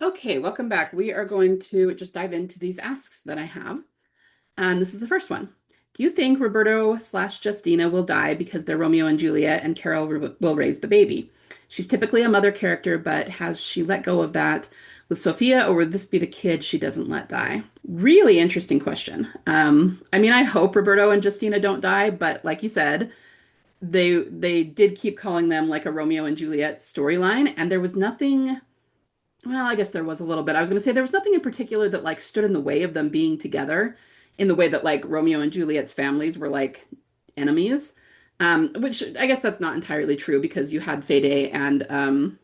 Okay, welcome back. We are going to just dive into these asks that I have. And this is the first one. Do you think Roberto slash Justina will die because they're Romeo and Juliet and Carol will raise the baby? She's typically a mother character, but has she let go of that with Sophia, or would this be the kid she doesn't let die? Really interesting question. I mean, I hope Roberto and Justina don't die, but like you said, they did keep calling them like a Romeo and Juliet storyline, and there was nothing. Well, I guess there was a little bit. I was going to say there was nothing in particular that like stood in the way of them being together in the way that like Romeo and Juliet's families were like enemies. Which I guess that's not entirely true because you had Fede and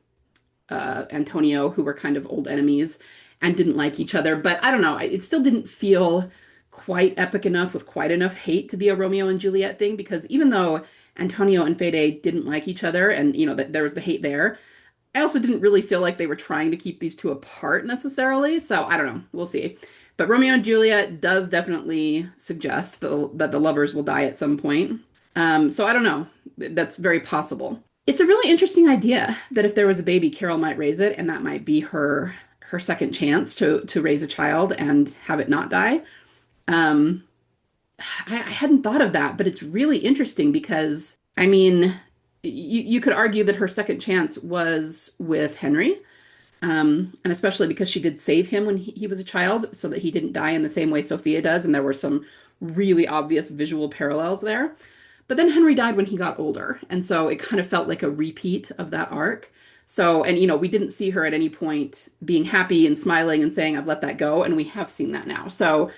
Antonio who were kind of old enemies and didn't like each other. But I don't know. It still didn't feel quite epic enough with quite enough hate to be a Romeo and Juliet thing because even though Antonio and Fede didn't like each other and that there was the hate there, I also didn't really feel like they were trying to keep these two apart necessarily. So I don't know. We'll see. But Romeo and Juliet does definitely suggest that the lovers will die at some point. So I don't know. That's very possible. It's a really interesting idea that if there was a baby, Carol might raise it, and that might be her second chance to raise a child and have it not die. Um, I hadn't thought of that, but it's really interesting because I mean, you could argue that her second chance was with Henry, and especially because she did save him when he was a child so that he didn't die in the same way Sophia does, and there were some really obvious visual parallels there. But then Henry died when he got older, and so it kind of felt like a repeat of that arc. So, and we didn't see her at any point being happy and smiling and saying, I've let that go, and we have seen that now. So,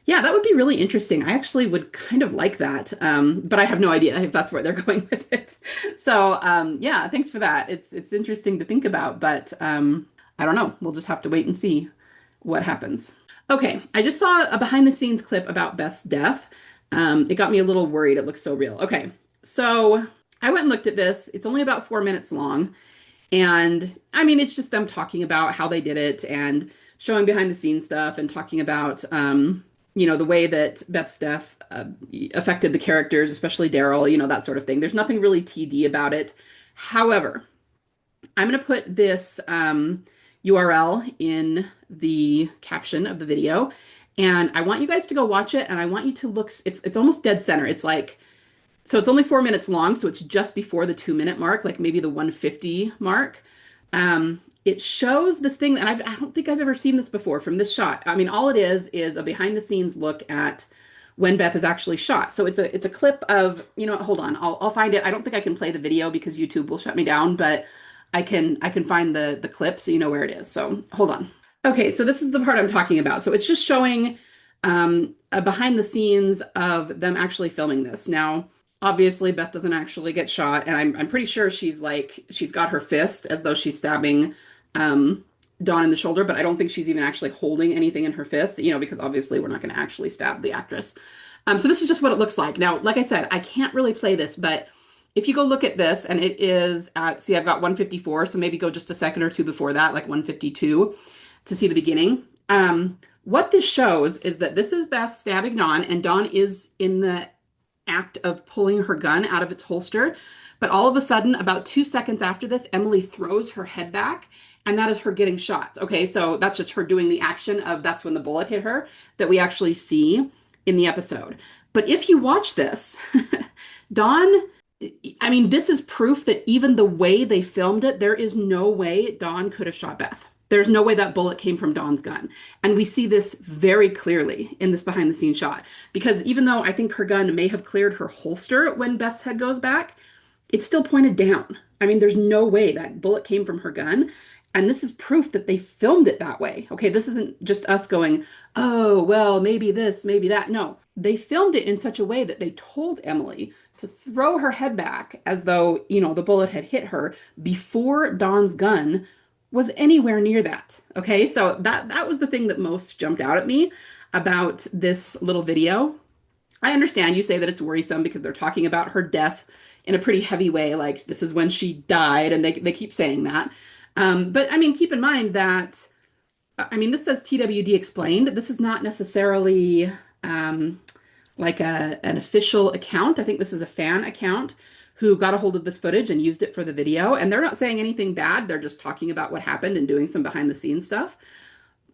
yeah, that would be really interesting. I actually would kind of like that, but I have no idea if that's where they're going with it. So, yeah, thanks for that. It's interesting to think about, but I don't know. We'll just have to wait and see what happens. Okay, I just saw a behind the scenes clip about Beth's death. It got me a little worried. It looks so real. Okay, so I went and looked at this. It's only about 4 minutes long. And I mean, it's just them talking about how they did it and showing behind the scenes stuff and talking about, the way that Beth's death affected the characters, especially Daryl, that sort of thing. There's nothing really TD about it. However, I'm going to put this URL in the caption of the video. And I want you guys to go watch it. And I want you to look, it's almost dead center. It's like, so it's only 4 minutes long. So it's just before the 2 minute mark, like maybe the 150 mark. It shows this thing, and I don't think I've ever seen this before from this shot. I mean, all it is a behind the scenes look at when Beth is actually shot. So it's a clip of, hold on, I'll find it. I don't think I can play the video because YouTube will shut me down, but I can find the clip so you know where it is. So hold on. Okay, so this is the part I'm talking about. So it's just showing a behind the scenes of them actually filming this. Now, obviously, Beth doesn't actually get shot, and I'm pretty sure she's got her fist as though she's stabbing Dawn in the shoulder, but I don't think she's even actually holding anything in her fist, because obviously we're not going to actually stab the actress. So this is just what it looks like. Now, like I said, I can't really play this, but if you go look at this, and it is at, see, I've got 154, so maybe go just a second or two before that, like 152, to see the beginning. What this shows is that this is Beth stabbing Dawn, and Dawn is in the act of pulling her gun out of its holster. But all of a sudden, about 2 seconds after this, Emily throws her head back, and that is her getting shot. Okay, so that's just her doing the action of that's when the bullet hit her that we actually see in the episode. But if you watch this, Dawn, I mean, this is proof that even the way they filmed it, there is no way Dawn could have shot Beth. There's no way that bullet came from Dawn's gun. And we see this very clearly in this behind the scenes shot. Because even though I think her gun may have cleared her holster when Beth's head goes back, it's still pointed down. I mean, there's no way that bullet came from her gun. And this is proof that they filmed it that way. Okay, this isn't just us going, oh, well, maybe this, maybe that. No, they filmed it in such a way that they told Emily to throw her head back as though, the bullet had hit her before Dawn's gun was anywhere near that. Okay, so that was the thing that most jumped out at me about this little video. I understand you say that it's worrisome because they're talking about her death in a pretty heavy way, like this is when she died, and they keep saying that. But I mean, keep in mind that, I mean, this says TWD explained. This is not necessarily like an official account. I think this is a fan account who got a hold of this footage and used it for the video. And they're not saying anything bad. They're just talking about what happened and doing some behind the scenes stuff.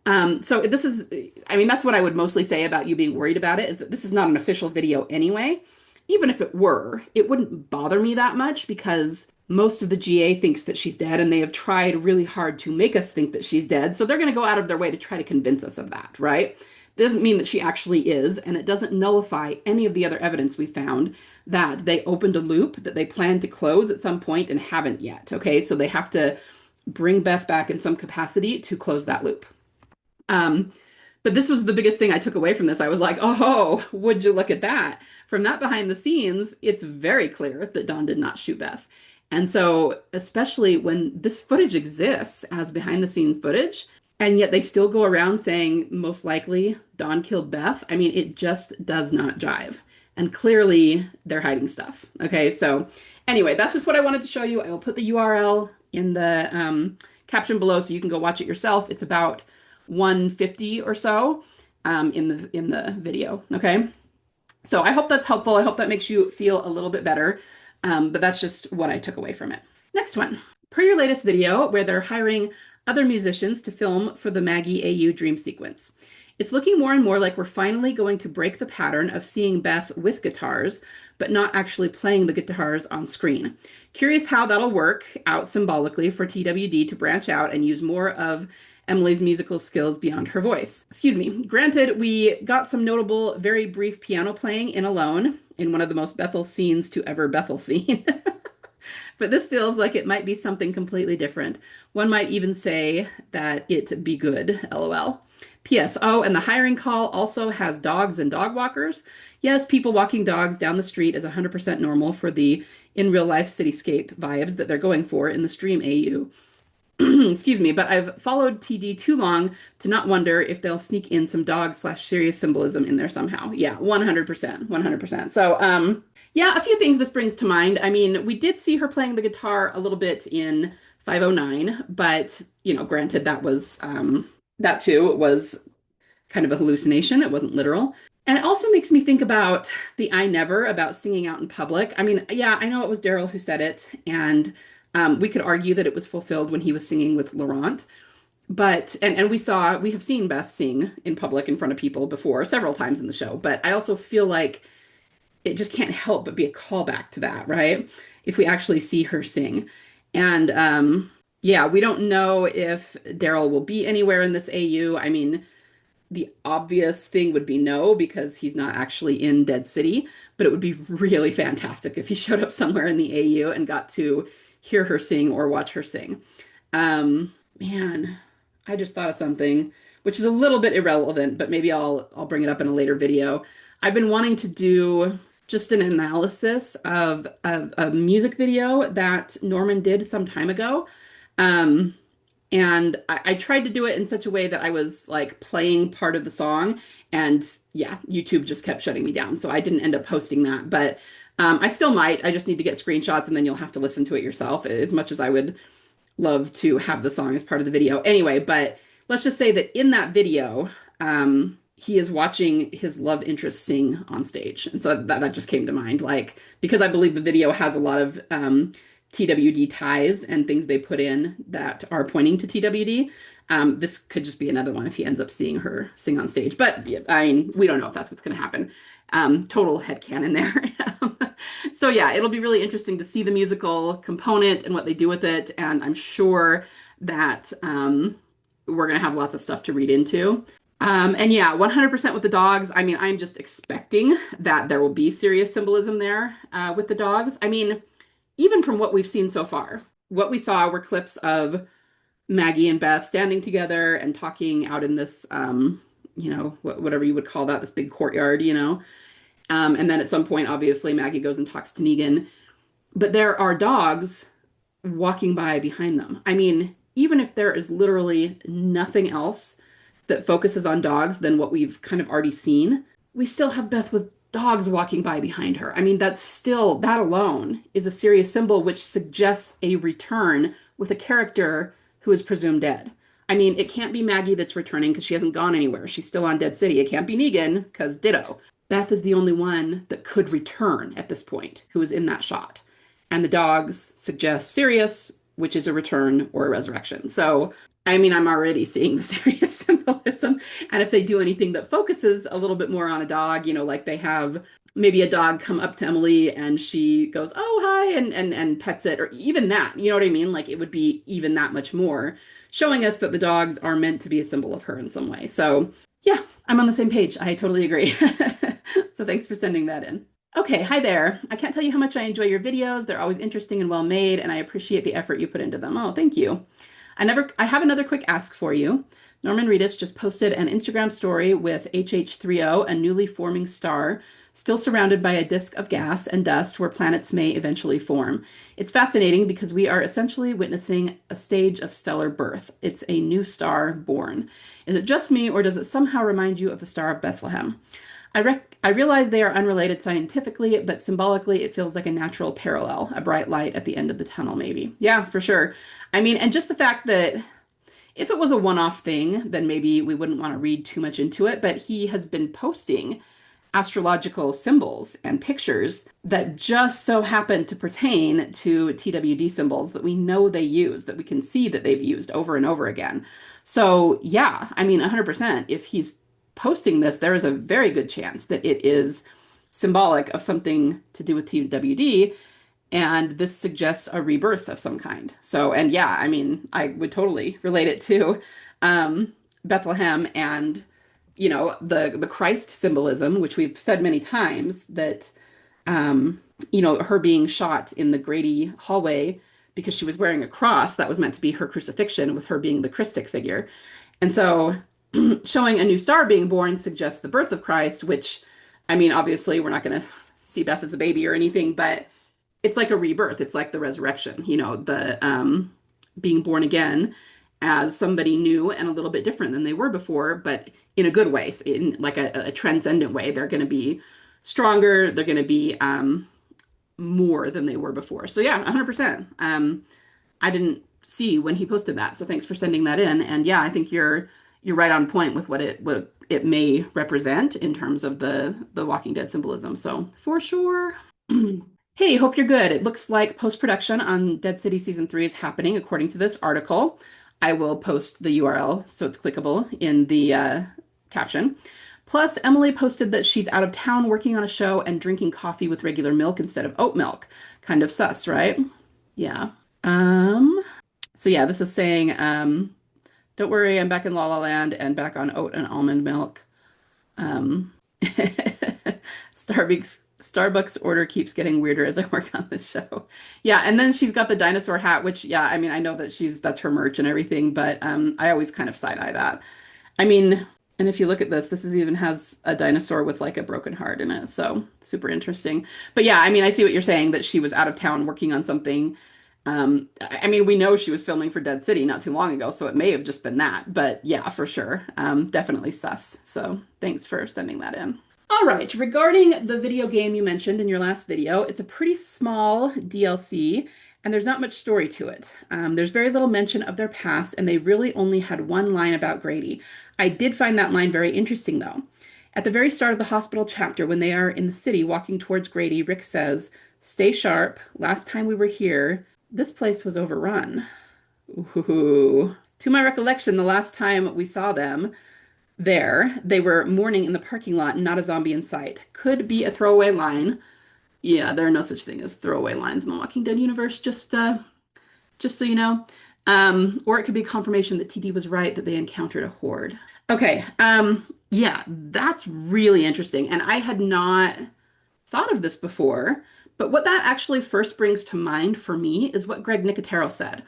So this is, I mean, that's what I would mostly say about you being worried about it, is that this is not an official video anyway. Even if it were, it wouldn't bother me that much because most of the GA thinks that she's dead, and they have tried really hard to make us think that she's dead. So they're going to go out of their way to try to convince us of that, right? It doesn't mean that she actually is, and it doesn't nullify any of the other evidence we found that they opened a loop that they plan to close at some point and haven't yet. Okay, so they have to bring Beth back in some capacity to close that loop. But this was the biggest thing I took away from this. I was like, oh, would you look at that? From that behind the scenes, it's very clear that Dawn did not shoot Beth. And so, especially when this footage exists as behind the scene footage, and yet they still go around saying, most likely, Dawn killed Beth. I mean, it just does not jive. And clearly, they're hiding stuff. Okay, so anyway, that's just what I wanted to show you. I will put the URL in the caption below so you can go watch it yourself. It's about 150 or so in the video. Okay, so I hope that's helpful. I hope that makes you feel a little bit better. But that's just what I took away from it. Next one. Per your latest video, where they're hiring other musicians to film for the Maggie AU dream sequence. It's looking more and more like we're finally going to break the pattern of seeing Beth with guitars, but not actually playing the guitars on screen. Curious how that'll work out symbolically for TWD to branch out and use more of Emily's musical skills beyond her voice. Excuse me. Granted, we got some notable, very brief piano playing in Alone, in one of the most Bethyl scenes to ever Bethyl scene. But this feels like it might be something completely different. One might even say that it be good, LOL. P.S. Oh, and the hiring call also has dogs and dog walkers. Yes, people walking dogs down the street is 100% normal for the in real life cityscape vibes that they're going for in the stream AU. Excuse me, but I've followed TD too long to not wonder if they'll sneak in some dog/Sirius symbolism in there somehow. Yeah, 100%, 100%. So, yeah, a few things this brings to mind. I mean, we did see her playing the guitar a little bit in 509, but, you know, granted, that was, that too was kind of a hallucination. It wasn't literal. And it also makes me think about the I never about singing out in public. I mean, yeah, I know it was Daryl who said it, and we could argue that it was fulfilled when he was singing with Laurent, but and we have seen Beth sing in public in front of people before several times in the show, but I also feel like it just can't help but be a callback to that, right? If we actually see her sing. And yeah, we don't know if Daryl will be anywhere in this AU. I mean, the obvious thing would be no, because he's not actually in Dead City, but it would be really fantastic if he showed up somewhere in the AU and got to hear her sing or watch her sing. Man, I just thought of something, which is a little bit irrelevant, but maybe I'll bring it up in a later video. I've been wanting to do just an analysis of a music video that Norman did some time ago. And I tried to do it in such a way that I was like playing part of the song, and yeah, YouTube just kept shutting me down. So I didn't end up posting that, but I still might. I just need to get screenshots, and then you'll have to listen to it yourself, as much as I would love to have the song as part of the video. Anyway, but let's just say that in that video, he is watching his love interest sing on stage. And so that just came to mind, like, because I believe the video has a lot of TWD ties and things they put in that are pointing to TWD. This could just be another one if he ends up seeing her sing on stage. But I mean, we don't know if that's what's going to happen. Total headcanon there. So yeah, it'll be really interesting to see the musical component and what they do with it. And I'm sure that we're going to have lots of stuff to read into. And yeah, 100% with the dogs. I mean, I'm just expecting that there will be serious symbolism there with the dogs. I mean, even from what we've seen so far, what we saw were clips of Maggie and Beth standing together and talking out in this, you know, whatever you would call that, this big courtyard, you know. And then at some point, obviously, Maggie goes and talks to Negan. But there are dogs walking by behind them. I mean, even if there is literally nothing else that focuses on dogs than what we've kind of already seen, we still have Beth with dogs walking by behind her. I mean, that's still, that alone is a serious symbol which suggests a return with a character who is presumed dead. I mean, it can't be Maggie that's returning because she hasn't gone anywhere. She's still on Dead City. It can't be Negan because ditto. Beth is the only one that could return at this point who is in that shot. and the dogs suggest Sirius, which is a return or a resurrection. So, I mean, I'm already seeing the Sirius symbolism. And if they do anything that focuses a little bit more on a dog, like they have maybe a dog come up to Emily and she goes, "Oh, hi," and pets it, or even that, you know what I mean? Like it would be even that much more, showing us that the dogs are meant to be a symbol of her in some way. So, yeah, I'm on the same page. I totally agree. So thanks for sending that in. Okay, hi there. I can't tell you how much I enjoy your videos. They're always interesting and well made, and I appreciate the effort you put into them. Oh, thank you. I have another quick ask for you. Norman Reedus just posted an Instagram story with HH30, a newly forming star, still surrounded by a disk of gas and dust where planets may eventually form. It's fascinating because we are essentially witnessing a stage of stellar birth. It's a new star born. Is it just me, or does it somehow remind you of the Star of Bethlehem? I realize they are unrelated scientifically, but symbolically it feels like a natural parallel, a bright light at the end of the tunnel, maybe. Yeah, for sure. I mean, and just the fact that if it was a one-off thing, then maybe we wouldn't want to read too much into it, but he has been posting astrological symbols and pictures that just so happen to pertain to TWD symbols that we know they use, that we can see that they've used over and over again. So yeah, I mean, 100%, if he's posting this, there is a very good chance that it is symbolic of something to do with TWD, and this suggests a rebirth of some kind. So, and yeah, I mean, I would totally relate it to Bethlehem and, the Christ symbolism, which we've said many times that, her being shot in the Grady hallway because she was wearing a cross, that was meant to be her crucifixion, with her being the Christic figure. And so showing a new star being born suggests the birth of Christ, which, I mean, obviously we're not going to see Beth as a baby or anything, but it's like a rebirth. It's like the resurrection, the being born again as somebody new and a little bit different than they were before, but in a good way, in like a transcendent way. They're going to be stronger. They're going to be more than they were before. So yeah, 100%. I didn't see when he posted that, so thanks for sending that in. And yeah, I think you're right on point with what it may represent in terms of the Walking Dead symbolism. So for sure. Hey, hope you're good. It looks like post-production on Dead City Season 3 is happening according to this article. I will post the URL so it's clickable in the caption. Plus, Emily posted that she's out of town working on a show and drinking coffee with regular milk instead of oat milk. Kind of sus, right? Yeah. So yeah, this is saying, don't worry, I'm back in La La Land and back on oat and almond milk. Starbucks order keeps getting weirder as I work on this show. Yeah, and then she's got the dinosaur hat, which, yeah, I mean, I know that that's her merch and everything, but I always kind of side-eye that. I mean, and if you look at this even has a dinosaur with like a broken heart in it, so super interesting. But yeah, I mean, I see what you're saying, that she was out of town working on something. I mean, we know she was filming for Dead City not too long ago, so it may have just been that, but yeah, for sure. Definitely sus. So thanks for sending that in. All right, regarding the video game you mentioned in your last video, it's a pretty small DLC and there's not much story to it. There's very little mention of their past, and they really only had one line about Grady. I did find that line very interesting though. At the very start of the hospital chapter, when they are in the city walking towards Grady, Rick says, "Stay sharp. Last time we were here, this place was overrun." Ooh. To my recollection, the last time we saw them there, they were mourning in the parking lot, not a zombie in sight. Could be a throwaway line. Yeah, there are no such thing as throwaway lines in the Walking Dead universe, just so you know. Or it could be confirmation that TD was right, that they encountered a horde. Okay, yeah, that's really interesting. And I had not thought of this before, but what that actually first brings to mind for me is what Greg Nicotero said.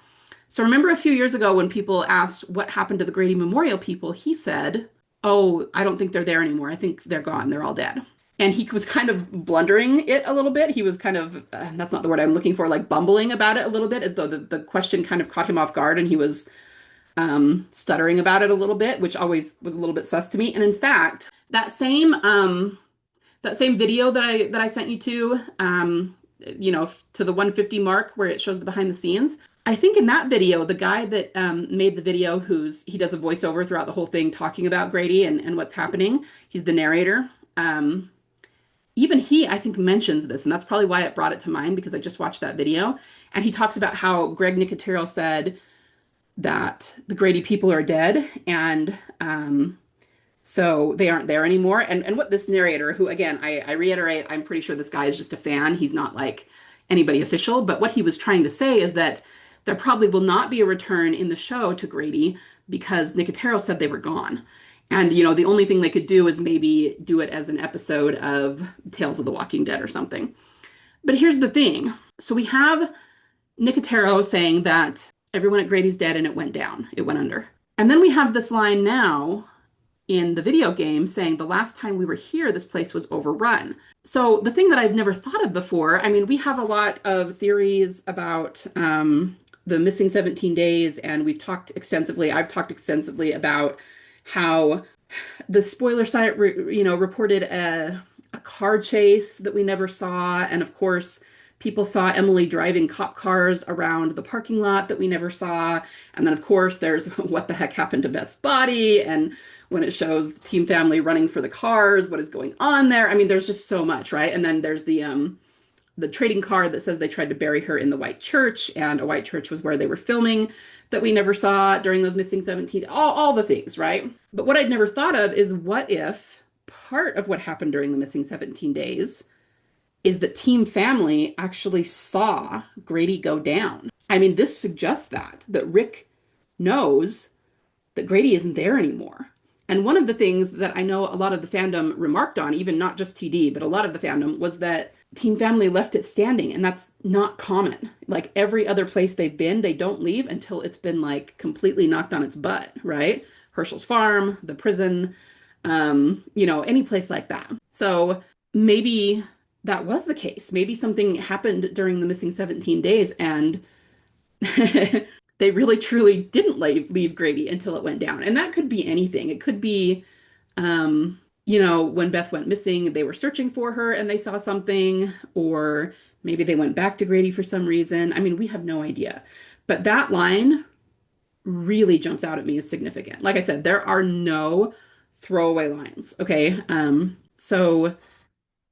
So remember a few years ago when people asked what happened to the Grady Memorial people, he said, "Oh, I don't think they're there anymore. I think they're gone. They're all dead." And he was kind of blundering it a little bit. He was kind of, that's not the word I'm looking for, like bumbling about it a little bit, as though the question kind of caught him off guard and he was stuttering about it a little bit, which always was a little bit sus to me. And in fact, that same video that I sent you to, to the 150 mark where it shows the behind the scenes, I think in that video, the guy that made the video, he does a voiceover throughout the whole thing talking about Grady and what's happening. He's the narrator. even he, I think, mentions this, and that's probably why it brought it to mind because I just watched that video. And he talks about how Greg Nicotero said that the Grady people are dead, and so they aren't there anymore. And what this narrator, who again, I reiterate, I'm pretty sure this guy is just a fan. He's not like anybody official, but what he was trying to say is that there probably will not be a return in the show to Grady because Nicotero said they were gone. And the only thing they could do is maybe do it as an episode of Tales of the Walking Dead or something. But here's the thing. So we have Nicotero saying that everyone at Grady's dead and it went down, it went under. And then we have this line now in the video game saying the last time we were here, this place was overrun. So the thing that I've never thought of before, I mean, we have a lot of theories about the missing 17 days, and I've talked extensively about how the spoiler site, reported a car chase that we never saw. And of course, people saw Emily driving cop cars around the parking lot that we never saw. And then, of course, there's what the heck happened to Beth's body. And when it shows the team family running for the cars, what is going on there? I mean, there's just so much, right? And then there's the trading card that says they tried to bury her in the white church, and a white church was where they were filming that we never saw during those missing 17, all the things, right? But what I'd never thought of is what if part of what happened during the missing 17 days is that Team Family actually saw Grady go down. I mean, this suggests that Rick knows that Grady isn't there anymore. And one of the things that I know a lot of the fandom remarked on, even not just TD, but a lot of the fandom, was that Team Family left it standing, and that's not common. Like every other place they've been, they don't leave until it's been like completely knocked on its butt, right? Herschel's farm, the prison, any place like that. So maybe that was the case. Maybe something happened during the missing 17 days, and they really truly didn't leave Grady until it went down. And that could be anything. It could be, when Beth went missing, they were searching for her and they saw something, or maybe they went back to Grady for some reason. I mean, we have no idea. But that line really jumps out at me as significant. Like I said, there are no throwaway lines. Okay. So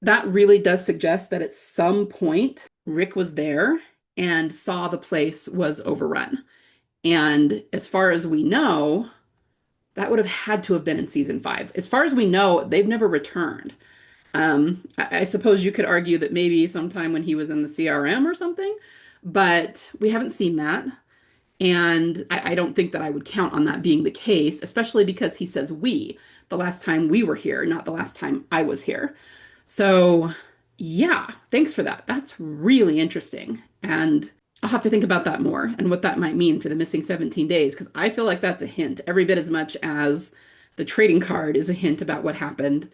that really does suggest that at some point Rick was there and saw the place was overrun. And as far as we know, that would have had to have been in season 5. As far as we know, they've never returned. I suppose you could argue that maybe sometime when he was in the CRM or something, but we haven't seen that. And I don't think that I would count on that being the case, especially because he says we, the last time we were here, not the last time I was here. So yeah, thanks for that. That's really interesting. And I'll have to think about that more and what that might mean for the missing 17 days, because I feel like that's a hint every bit as much as the trading card is a hint about what happened.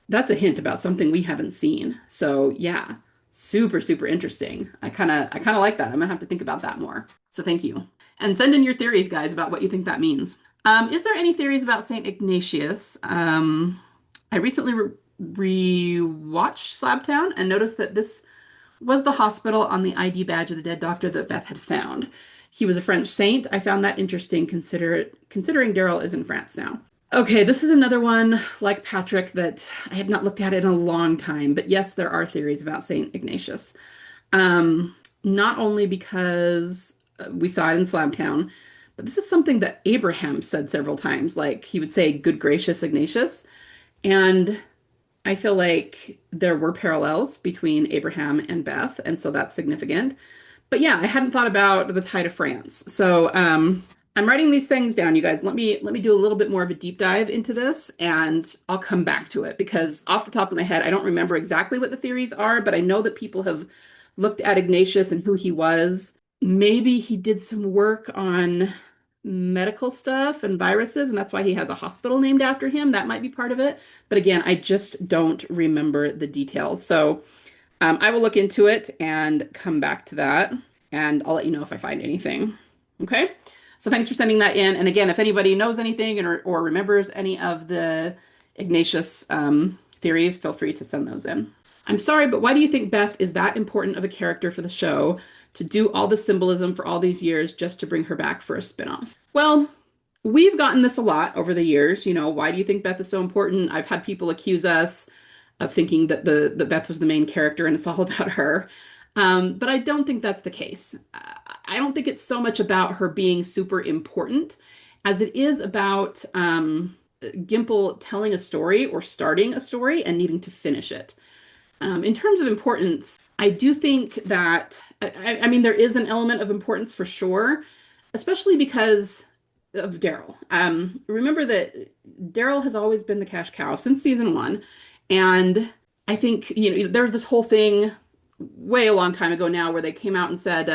That's a hint about something we haven't seen. So yeah, super, super interesting. I kind of like that. I'm gonna have to think about that more. So thank you. And send in your theories, guys, about what you think that means. Is there any theories about Saint Ignatius? I recently rewatched Slabtown and noticed that this was the hospital on the ID badge of the dead doctor that Beth had found. He was a French saint. I found that interesting considering Daryl is in France now. Okay, this is another one like Patrick that I have not looked at in a long time, but yes, there are theories about Saint Ignatius. Not only because we saw it in Slabtown, but this is something that Abraham said several times. Like he would say, "Good gracious Ignatius." And I feel like there were parallels between Abraham and Beth, and so that's significant. But yeah, I hadn't thought about the tie to France. So I'm writing these things down, you guys. Let me do a little bit more of a deep dive into this, and I'll come back to it because off the top of my head, I don't remember exactly what the theories are, but I know that people have looked at Ignatius and who he was. Maybe he did some work on medical stuff and viruses, and that's why he has a hospital named after him. That might be part of it. But again, I just don't remember the details. So I will look into it and come back to that, and I'll let you know if I find anything. Okay? So thanks for sending that in. And again, if anybody knows anything or remembers any of the Ignatius theories, feel free to send those in. I'm sorry, but why do you think Beth is that important of a character for the show to do all the symbolism for all these years just to bring her back for a spinoff? Well, we've gotten this a lot over the years. Why do you think Beth is so important? I've had people accuse us of thinking that the Beth was the main character and it's all about her. But I don't think that's the case. I don't think it's so much about her being super important as it is about Gimple telling a story or starting a story and needing to finish it. In terms of importance, I do think that, I mean, there is an element of importance for sure, especially because of Daryl. Remember that Daryl has always been the cash cow since season one. And I think, there was this whole thing way a long time ago now where they came out and said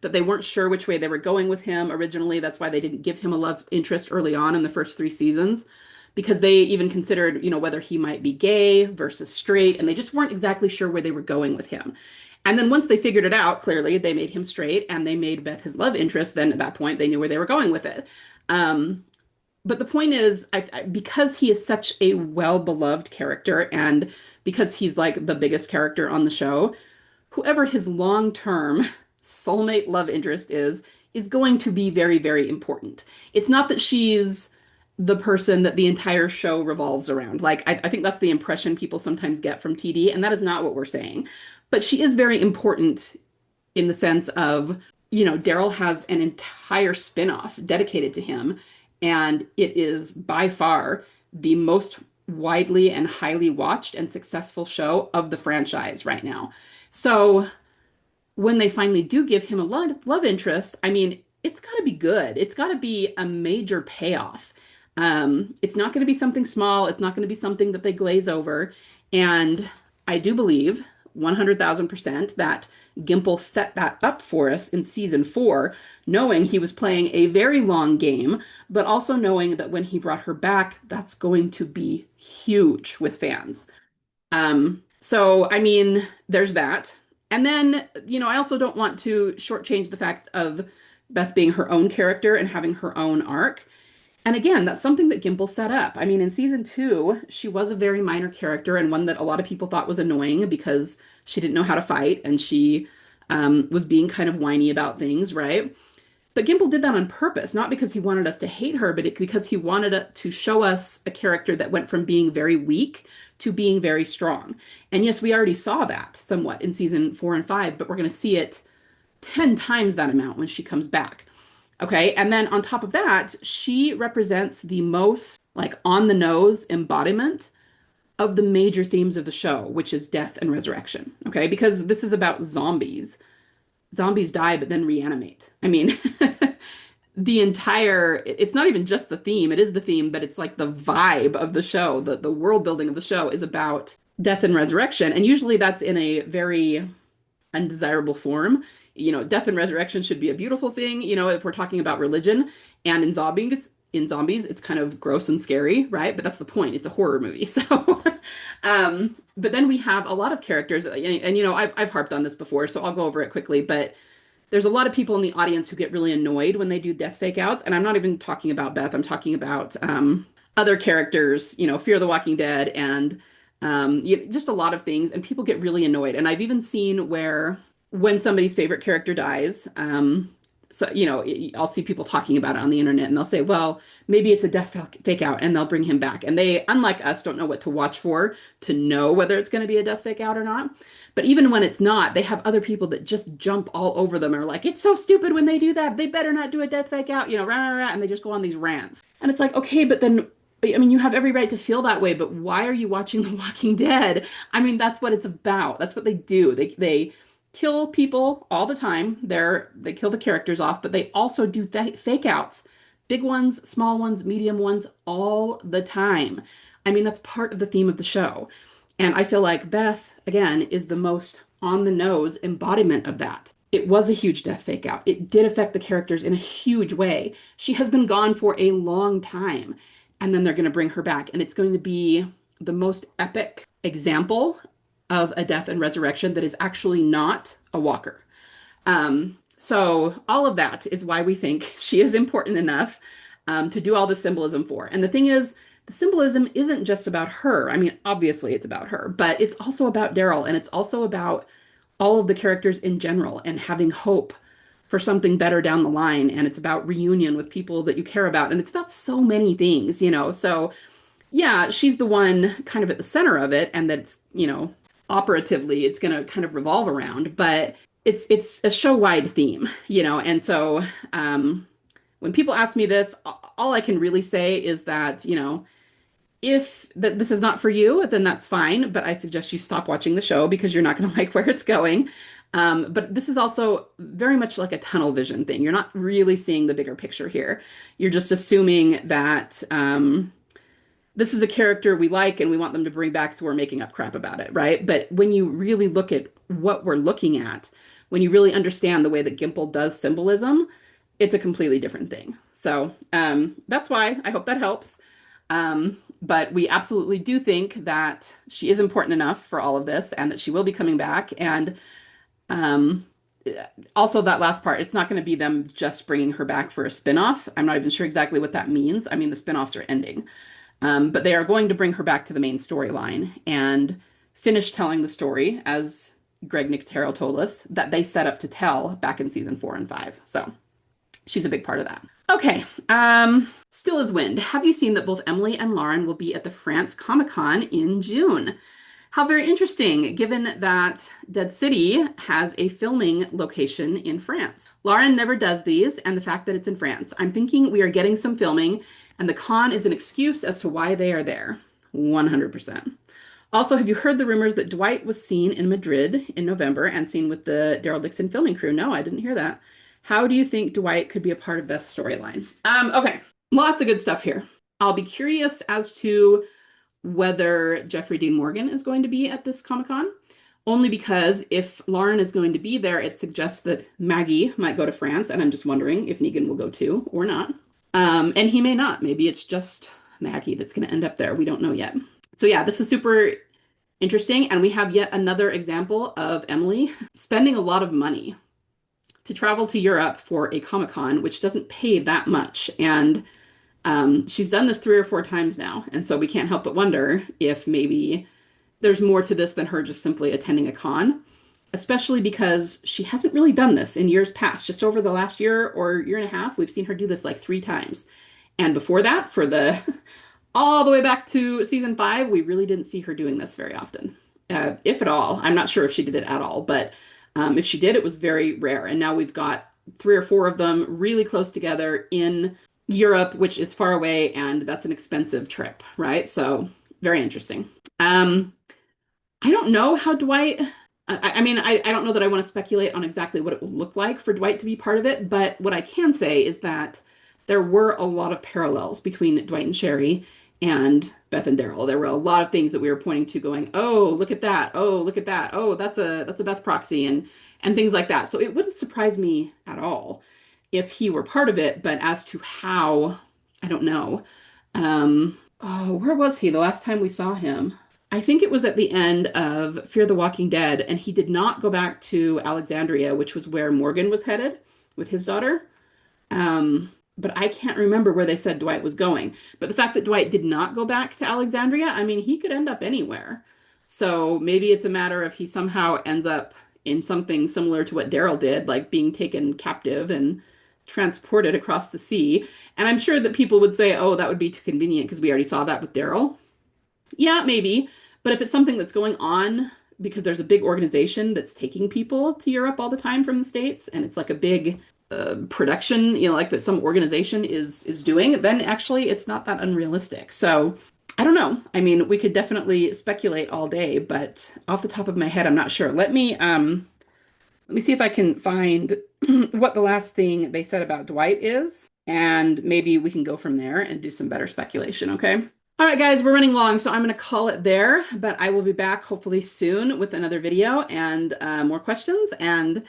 that they weren't sure which way they were going with him originally. That's why they didn't give him a love interest early on in the first three seasons, because they even considered, whether he might be gay versus straight, and they just weren't exactly sure where they were going with him. And then once they figured it out, clearly they made him straight and they made Beth his love interest. Then at that point, they knew where they were going with it. But the point is, because he is such a well-beloved character and because he's like the biggest character on the show, whoever his long-term soulmate love interest is going to be very, very important. It's not that she's the person that the entire show revolves around. Like, I think that's the impression people sometimes get from TD, and that is not what we're saying. But she is very important in the sense of, Daryl has an entire spin-off dedicated to him, and it is by far the most widely and highly watched and successful show of the franchise right now. So when they finally do give him a love interest, I mean, it's got to be good. It's got to be a major payoff. It's not going to be something small. It's not going to be something that they glaze over. And I do believe 100,000% that Gimple set that up for us in season 4, knowing he was playing a very long game, but also knowing that when he brought her back, that's going to be huge with fans. So, I mean, there's that. And then, I also don't want to shortchange the fact of Beth being her own character and having her own arc. And again, that's something that Gimple set up. I mean, in season 2, she was a very minor character and one that a lot of people thought was annoying because she didn't know how to fight and she was being kind of whiny about things, right? But Gimple did that on purpose, not because he wanted us to hate her, but because he wanted to show us a character that went from being very weak to being very strong. And yes, we already saw that somewhat in season 4 and 5, but we're going to see it 10 times that amount when she comes back. Okay, and then on top of that, she represents the most like on the nose embodiment of the major themes of the show, which is death and resurrection. Okay, because this is about zombies. Zombies die but then reanimate. I mean, it's not even just the theme, it is the theme, but it's like the vibe of the show, the world building of the show is about death and resurrection. And usually that's in a very undesirable form. Death and resurrection should be a beautiful thing, if we're talking about religion. And in zombies, it's kind of gross and scary, right? But that's the point. It's a horror movie. So, but then we have a lot of characters, and I've harped on this before, so I'll go over it quickly. But there's a lot of people in the audience who get really annoyed when they do death fake outs. And I'm not even talking about Beth. I'm talking about other characters, Fear the Walking Dead, and just a lot of things. And people get really annoyed. And I've even seen where when somebody's favorite character dies, so, I'll see people talking about it on the internet and they'll say, well, maybe it's a death fake out and they'll bring him back. And they, unlike us, don't know what to watch for to know whether it's going to be a death fake out or not. But even when it's not, they have other people that just jump all over them and are like, it's so stupid when they do that. They better not do a death fake out, rah, rah, rah, and they just go on these rants. And it's like, okay, but then, I mean, you have every right to feel that way, but why are you watching The Walking Dead? I mean, that's what it's about. That's what they do. They kill people all the time. They kill the characters off, but they also do fake outs. Big ones, small ones, medium ones, all the time. I mean, that's part of the theme of the show. And I feel like Beth, again, is the most on-the-nose embodiment of that. It was a huge death fake out. It did affect the characters in a huge way. She has been gone for a long time, and then they're going to bring her back. And it's going to be the most epic example of a death and resurrection that is actually not a walker. So all of that is why we think she is important enough to do all the symbolism for. And the thing is, the symbolism isn't just about her. I mean, obviously it's about her, but it's also about Daryl, and it's also about all of the characters in general and having hope for something better down the line. And it's about reunion with people that you care about. And it's about so many things, So yeah, she's the one kind of at the center of it, and that's, operatively it's going to kind of revolve around, but it's a show-wide theme, and so when people ask me this, all I can really say is that, if that this is not for you, then that's fine, but I suggest you stop watching the show because you're not going to like where it's going. But this is also very much like a tunnel vision thing. You're not really seeing the bigger picture here. You're just assuming that this is a character we like and we want them to bring back, so we're making up crap about it, right? But when you really look at what we're looking at, when you really understand the way that Gimple does symbolism, it's a completely different thing. So that's why I hope that helps. But we absolutely do think that she is important enough for all of this and that she will be coming back. And um, also that last part, it's not going to be them just bringing her back for a spinoff. I'm not even sure exactly what that means. I mean, the spinoffs are ending. But they are going to bring her back to the main storyline and finish telling the story, as Greg Nicotero told us, that they set up to tell back in season 4 and 5. So she's a big part of that. Okay, still as wind. Have you seen that both Emily and Lauren will be at the France Comic-Con in June? How very interesting, given that Dead City has a filming location in France. Lauren never does these, and the fact that it's in France. I'm thinking we are getting some filming, and the con is an excuse as to why they are there. 100%. Also, have you heard the rumors that Dwight was seen in Madrid in November and seen with the Daryl Dixon filming crew? No, I didn't hear that. How do you think Dwight could be a part of Beth's storyline? Okay, lots of good stuff here. I'll be curious as to whether Jeffrey Dean Morgan is going to be at this Comic-Con, only because if Lauren is going to be there, it suggests that Maggie might go to France, and I'm just wondering if Negan will go too or not. And he may not. Maybe it's just Maggie that's going to end up there. We don't know yet. So yeah, this is super interesting, and we have yet another example of Emily spending a lot of money to travel to Europe for a Comic-Con, which doesn't pay that much. And she's done this 3 or 4 times now. And so we can't help but wonder if maybe there's more to this than her just simply attending a con, especially because she hasn't really done this in years past. Just over the last year or year and a half, we've seen her do this like 3 times. And before that, for the all the way back to season 5, we really didn't see her doing this very often, if at all. I'm not sure if she did it at all, but if she did, it was very rare. And now we've got 3 or 4 of them really close together in Europe, which is far away, and that's an expensive trip, right? So very interesting. I don't know how Dwight, I mean, I don't know that I want to speculate on exactly what it will look like for Dwight to be part of it, but what I can say is that there were a lot of parallels between Dwight and Sherry and Beth and Daryl. There were a lot of things that we were pointing to going, oh, look at that. Oh, look at that. Oh, that's a Beth proxy and things like that. So it wouldn't surprise me at all if he were part of it, but as to how, I don't know. Oh, where was he the last time we saw him? I think it was at the end of Fear the Walking Dead, and he did not go back to Alexandria, which was where Morgan was headed with his daughter. But I can't remember where they said Dwight was going. But the fact that Dwight did not go back to Alexandria, I mean, he could end up anywhere. So maybe it's a matter of he somehow ends up in something similar to what Daryl did, like being taken captive and transported across the sea. And I'm sure that people would say, oh, that would be too convenient because we already saw that with Daryl. Yeah, maybe. But if it's something that's going on because there's a big organization that's taking people to Europe all the time from the States, and it's like a big production, like that some organization is doing, then actually it's not that unrealistic. So I don't know. I mean, we could definitely speculate all day, but off the top of my head, I'm not sure. Let me see if I can find what the last thing they said about Dwight is, and maybe we can go from there and do some better speculation, okay? All right, guys, we're running long, so I'm going to call it there, but I will be back hopefully soon with another video and more questions. And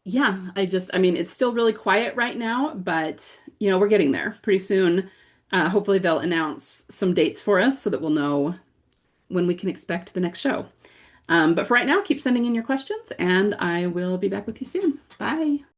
yeah, I mean, it's still really quiet right now, but, we're getting there pretty soon. Hopefully they'll announce some dates for us so that we'll know when we can expect the next show. But for right now, keep sending in your questions, and I will be back with you soon. Bye.